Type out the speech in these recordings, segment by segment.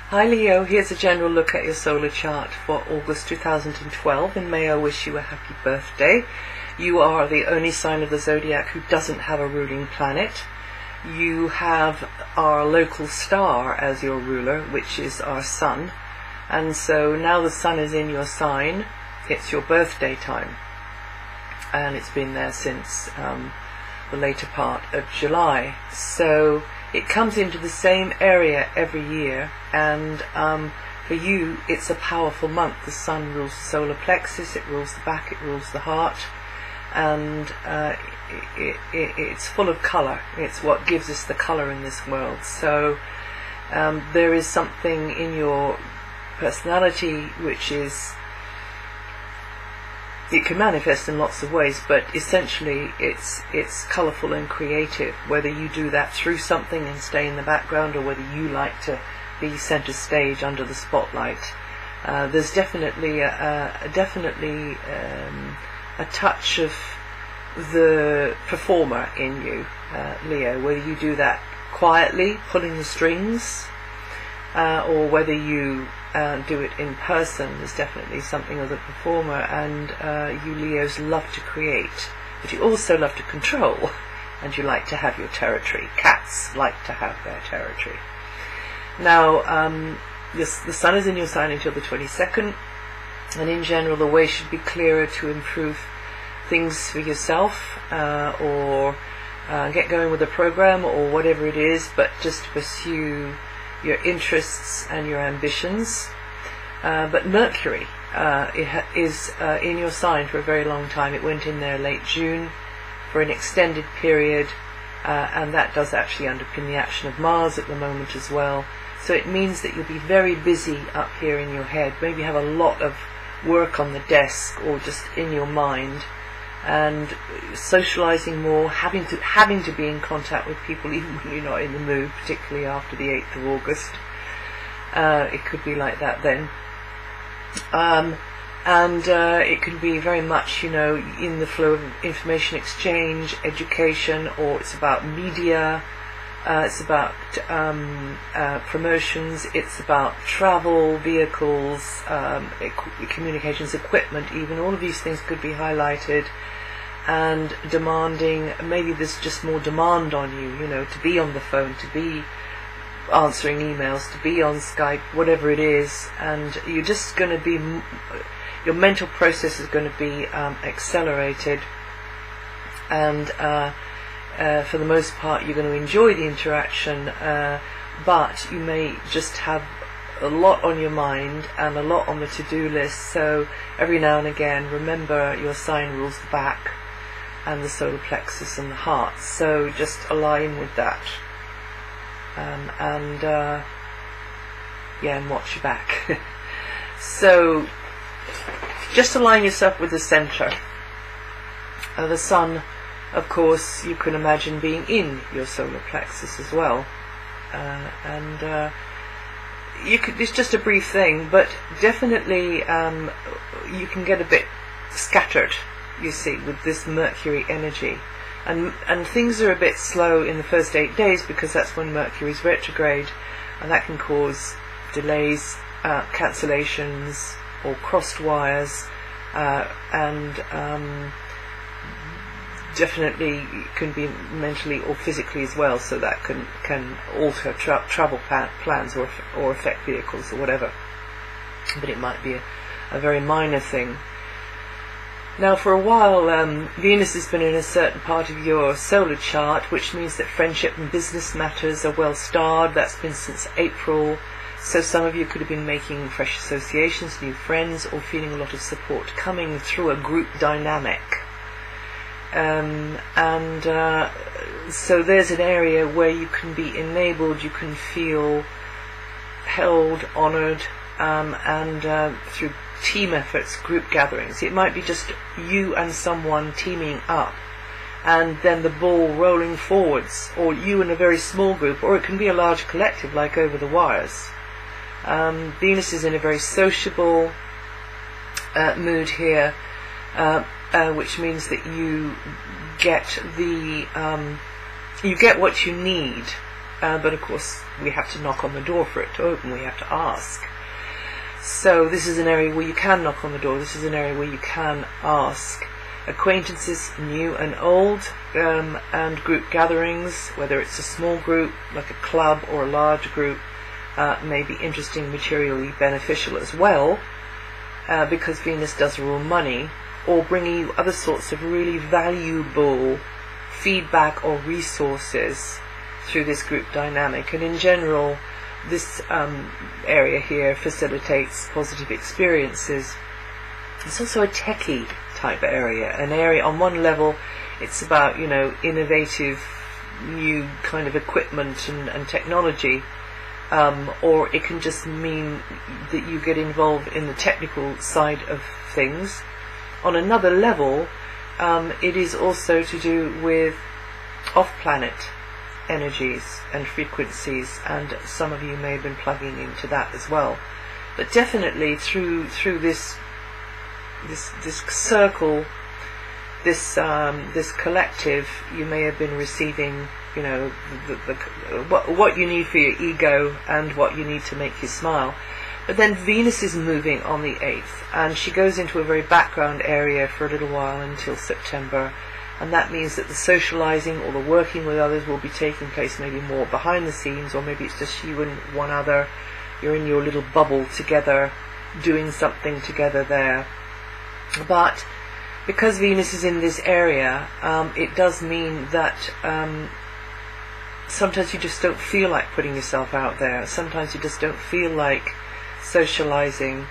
Hi Leo, here's a general look at your solar chart for August 2012. In May I wish you a happy birthday. You are the only sign of the zodiac who doesn't have a ruling planet. You have our local star as your ruler, which is our sun. And so now the sun is in your sign, it's your birthday time. And it's been there since the later part of July. So it comes into the same area every year, and for you it's a powerful month. The sun rules the solar plexus, it rules the back, it rules the heart, and it's full of colour. It's what gives us the colour in this world. So there is something in your personality which is, it can manifest in lots of ways, but essentially it's colourful and creative, whether you do that through something and stay in the background, or whether you like to be centre stage under the spotlight. There's definitely a touch of the performer in you, Leo, whether you do that quietly, pulling the strings, or whether you do it in person. There's definitely something of the performer, and you Leos love to create, but you also love to control, and you like to have your territory. Cats like to have their territory. Now, the sun is in your sign until the 22nd, and in general the way should be clearer to improve things for yourself, or get going with a program or whatever it is, but just to pursue your interests and your ambitions. But Mercury is in your sign for a very long time. It went in there late June for an extended period, and that does actually underpin the action of Mars at the moment as well. So it means that you'll be very busy up here in your head, maybe have a lot of work on the desk or just in your mind, and socializing more, having to be in contact with people even when you're not in the mood, particularly after the 8th of August. It could be like that then. It can be very much, in the flow of information exchange, education, or it's about media, it's about promotions, it's about travel, vehicles, communications equipment even. All of these things could be highlighted, and demanding, maybe there's just more demand on you, to be on the phone, to be answering emails, to be on Skype, whatever it is, and you're just going to be, your mental process is going to be accelerated, and for the most part you're going to enjoy the interaction, but you may just have a lot on your mind and a lot on the to-do list. So every now and again, remember your sign rules the back and the solar plexus and the heart, so just align with that, and watch your back. So just align yourself with the center. The sun, of course, you can imagine being in your solar plexus as well, it's just a brief thing, but definitely you can get a bit scattered, you see, with this Mercury energy, and things are a bit slow in the first 8 days because that's when Mercury's retrograde, and that can cause delays, cancellations, or crossed wires, and definitely can be mentally or physically as well, so that can alter travel plans or affect vehicles or whatever, but it might be a very minor thing. Now, for a while, Venus has been in a certain part of your solar chart, which means that friendship and business matters are well starred. That's been since April. So some of you could have been making fresh associations, new friends, or feeling a lot of support coming through a group dynamic. So there's an area where you can be enabled, you can feel held, honoured, and through team efforts, group gatherings. It might be just you and someone teaming up, and then the ball rolling forwards, or you in a very small group, or it can be a large collective like over the wires. Venus is in a very sociable mood here, which means that you get what you need but of course we have to knock on the door for it to open. We have to ask. So this is an area where you can knock on the door. This is an area where you can ask. Acquaintances, new and old, and group gatherings, whether it's a small group like a club or a large group, may be interesting, materially beneficial as well, because Venus does rule money, or bringing you other sorts of really valuable feedback or resources through this group dynamic. And in general, this area here facilitates positive experiences. It's also a techie type area, an area on one level it's about, you know, innovative new kind of equipment and technology, or it can just mean that you get involved in the technical side of things. On another level, it is also to do with off-planet energies and frequencies, and some of you may have been plugging into that as well. But definitely through this circle, this collective, you may have been receiving, you know, what you need for your ego and what you need to make you smile. But then Venus is moving on the 8th, and she goes into a very background area for a little while until September, and that means that the socializing or the working with others will be taking place maybe more behind the scenes, or maybe it's just you and one other. You're in your little bubble together, doing something together there. But because Venus is in this area, it does mean that sometimes you just don't feel like putting yourself out there. Sometimes you just don't feel like socializing,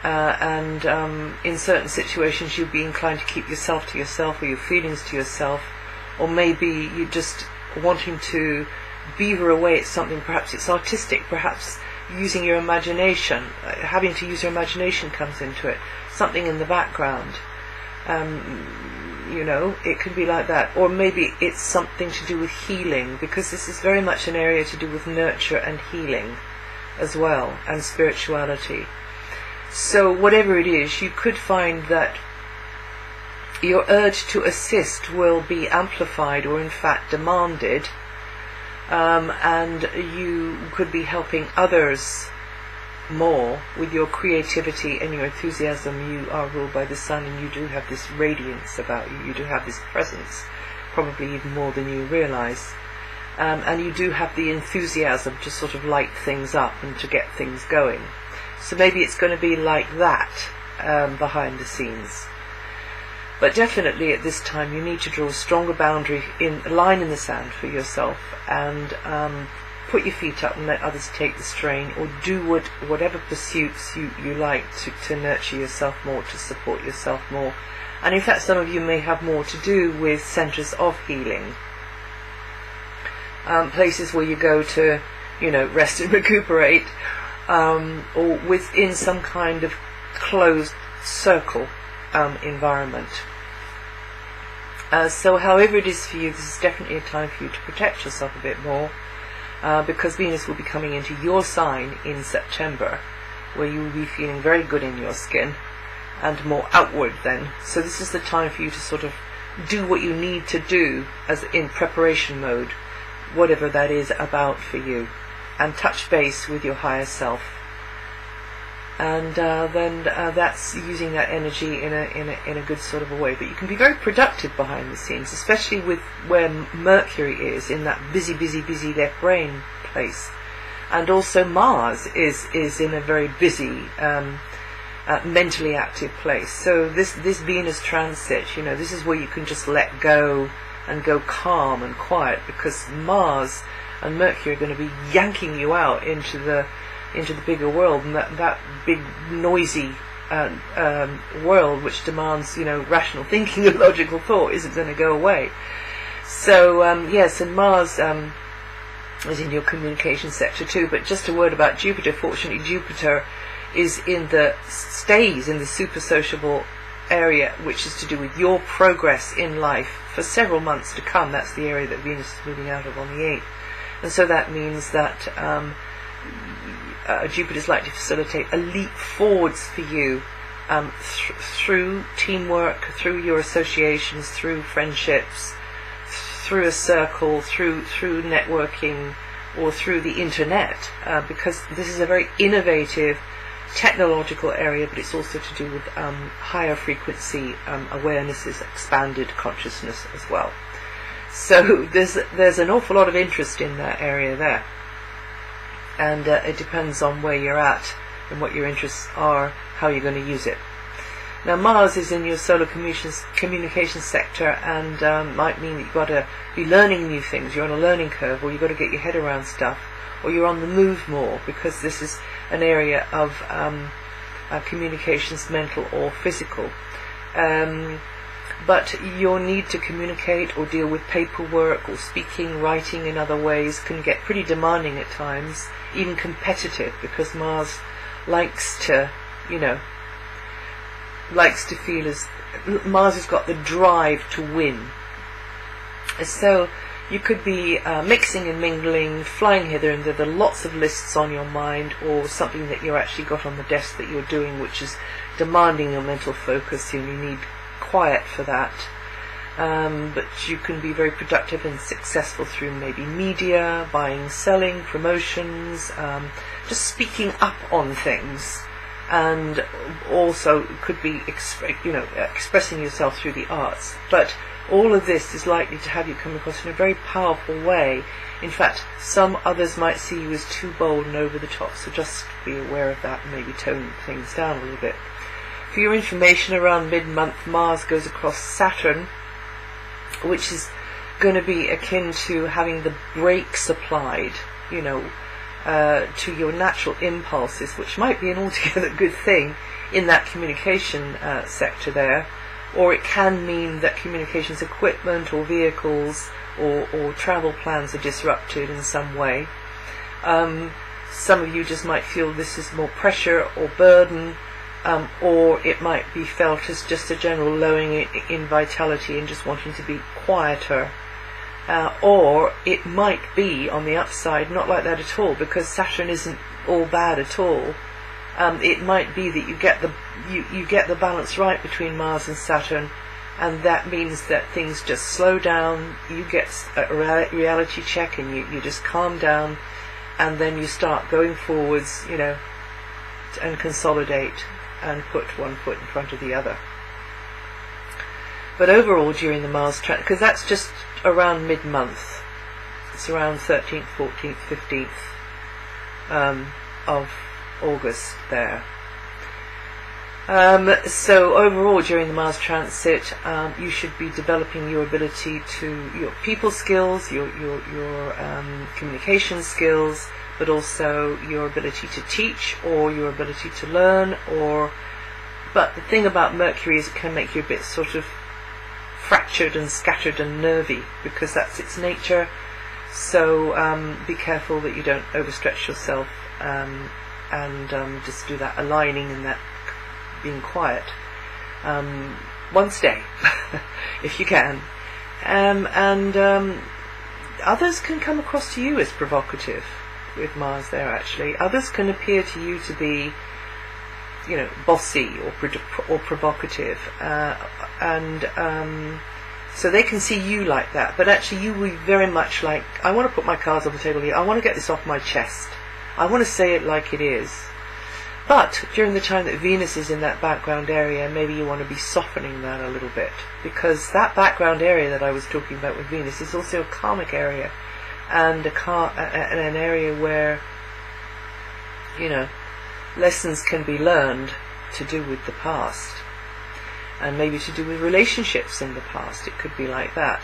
and in certain situations you'll be inclined to keep yourself to yourself, or your feelings to yourself, or maybe you're just wanting to beaver away at something. Perhaps it's artistic, perhaps using your imagination, having to use your imagination comes into it, something in the background. You know, it could be like that. Or maybe it's something to do with healing, because this is very much an area to do with nurture and healing as well, and spirituality. So whatever it is, you could find that your urge to assist will be amplified, or in fact demanded, and you could be helping others more with your creativity and your enthusiasm. You are ruled by the sun, and you do have this radiance about you. You do have this presence, probably even more than you realize. And you do have the enthusiasm to sort of light things up and to get things going. So maybe it's going to be like that behind the scenes. But definitely at this time you need to draw a stronger boundary, a line in the sand for yourself, and put your feet up and let others take the strain, or do whatever pursuits you like to nurture yourself more, to support yourself more. And in fact, some of you may have more to do with centres of healing, places where you go to, you know, rest and recuperate, or within some kind of closed circle environment. So however it is for you, this is definitely a time for you to protect yourself a bit more, because Venus will be coming into your sign in September, where you will be feeling very good in your skin and more outward then. So this is the time for you to sort of do what you need to do as in preparation mode, whatever that is about for you, and touch base with your higher self. And then that's using that energy in a good sort of a way. But you can be very productive behind the scenes, especially with where Mercury is in that busy left brain place, and also Mars is in a very busy, mentally active place. So this Venus transit, you know, this is where you can just let go and go calm and quiet, because Mars and Mercury are going to be yanking you out into the bigger world, and that big noisy world which demands, you know, rational thinking and logical thought isn't going to go away. So yes, and Mars is in your communication sector too. But just a word about Jupiter. Fortunately, Jupiter stays in the super sociable area, which is to do with your progress in life for several months to come. That's the area that Venus is moving out of on the 8th. And so that means that Jupiter is likely to facilitate a leap forwards for you through teamwork, through your associations, through friendships, through a circle, through networking, or through the internet, because this is a very innovative technological area, but it's also to do with higher frequency awarenesses, expanded consciousness as well. So there's an awful lot of interest in that area there, and it depends on where you're at and what your interests are, how you're going to use it. Now Mars is in your solar communication sector, and might mean that you've got to be learning new things, you're on a learning curve, or you've got to get your head around stuff, or you're on the move more, because this is an area of communications, mental or physical. But your need to communicate or deal with paperwork or speaking, writing in other ways can get pretty demanding at times, even competitive, because Mars likes to, likes to feel as Mars has got the drive to win. So you could be mixing and mingling, flying hither and thither, lots of lists on your mind, or something that you're actually got on the desk that you're doing which is demanding your mental focus, and you need quiet for that. But you can be very productive and successful through maybe media, buying, selling, promotions, just speaking up on things, and also could be expressing yourself through the arts. But all of this is likely to have you come across in a very powerful way. In fact, some others might see you as too bold and over the top, so just be aware of that and maybe tone things down a little bit. For your information, around mid-month, Mars goes across Saturn, which is going to be akin to having the brakes applied, to your natural impulses, which might be an altogether good thing in that communication sector there. Or it can mean that communications equipment or vehicles or travel plans are disrupted in some way. Some of you just might feel this is more pressure or burden, or it might be felt as just a general lowering in vitality and just wanting to be quieter. Or it might be, on the upside, not like that at all, because Saturn isn't all bad at all. It might be that you get the balance right between Mars and Saturn, and that means that things just slow down, you get a reality check, and you just calm down, and then you start going forwards, and consolidate and put one foot in front of the other. But overall, during the Mars transit, because that's just around mid-month, it's around 13th, 14th, 15th of August there. So overall, during the Mars transit, you should be developing your ability to your people skills, your communication skills, but also your ability to teach or your ability to learn. But the thing about Mercury is it can make you a bit sort of fractured and scattered and nervy, because that's its nature. So be careful that you don't overstretch yourself, and just do that aligning and that being quiet once a day if you can. Others can come across to you as provocative with Mars there. Actually, others can appear to you to be bossy or provocative, so they can see you like that, but actually you will be very much like, I want to put my cards on the table here, I want to get this off my chest, I want to say it like it is. But during the time that Venus is in that background area, maybe you want to be softening that a little bit, because that background area that I was talking about with Venus is also a karmic area, and an area where lessons can be learned to do with the past, and maybe to do with relationships in the past. It could be like that.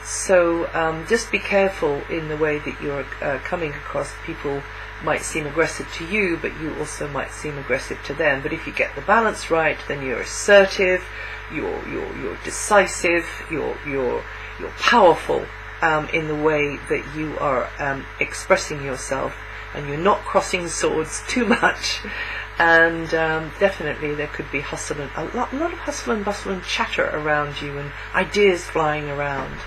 So just be careful in the way that you're coming across. People might seem aggressive to you, but you also might seem aggressive to them. But if you get the balance right, then you're assertive, you're decisive, you're powerful in the way that you are expressing yourself, and you're not crossing swords too much. And definitely there could be a lot of hustle and bustle and chatter around you, and ideas flying around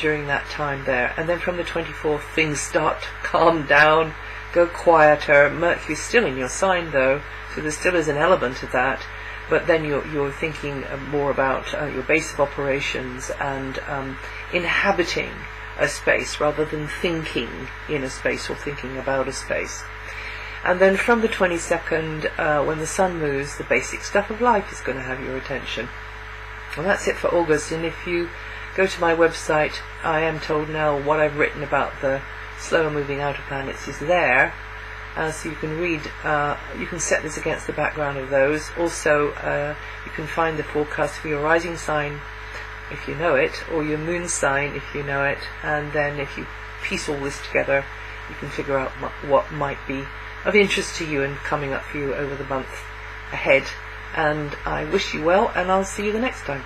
during that time there. And then from the 24th, things start to calm down, go quieter. Mercury's still in your sign though, so there still is an element of that, but then you're thinking more about your base of operations and inhabiting a space rather than thinking in a space or thinking about a space. And then from the 22nd, when the sun moves, the basic stuff of life is going to have your attention. And that's it for August. And if you go to my website, I am told now what I've written about the slower moving outer planets is there. So you can read, you can set this against the background of those. Also, you can find the forecast for your rising sign, if you know it, or your moon sign, if you know it. And then if you piece all this together, you can figure out what might be of interest to you and coming up for you over the month ahead. And I wish you well, and I'll see you the next time.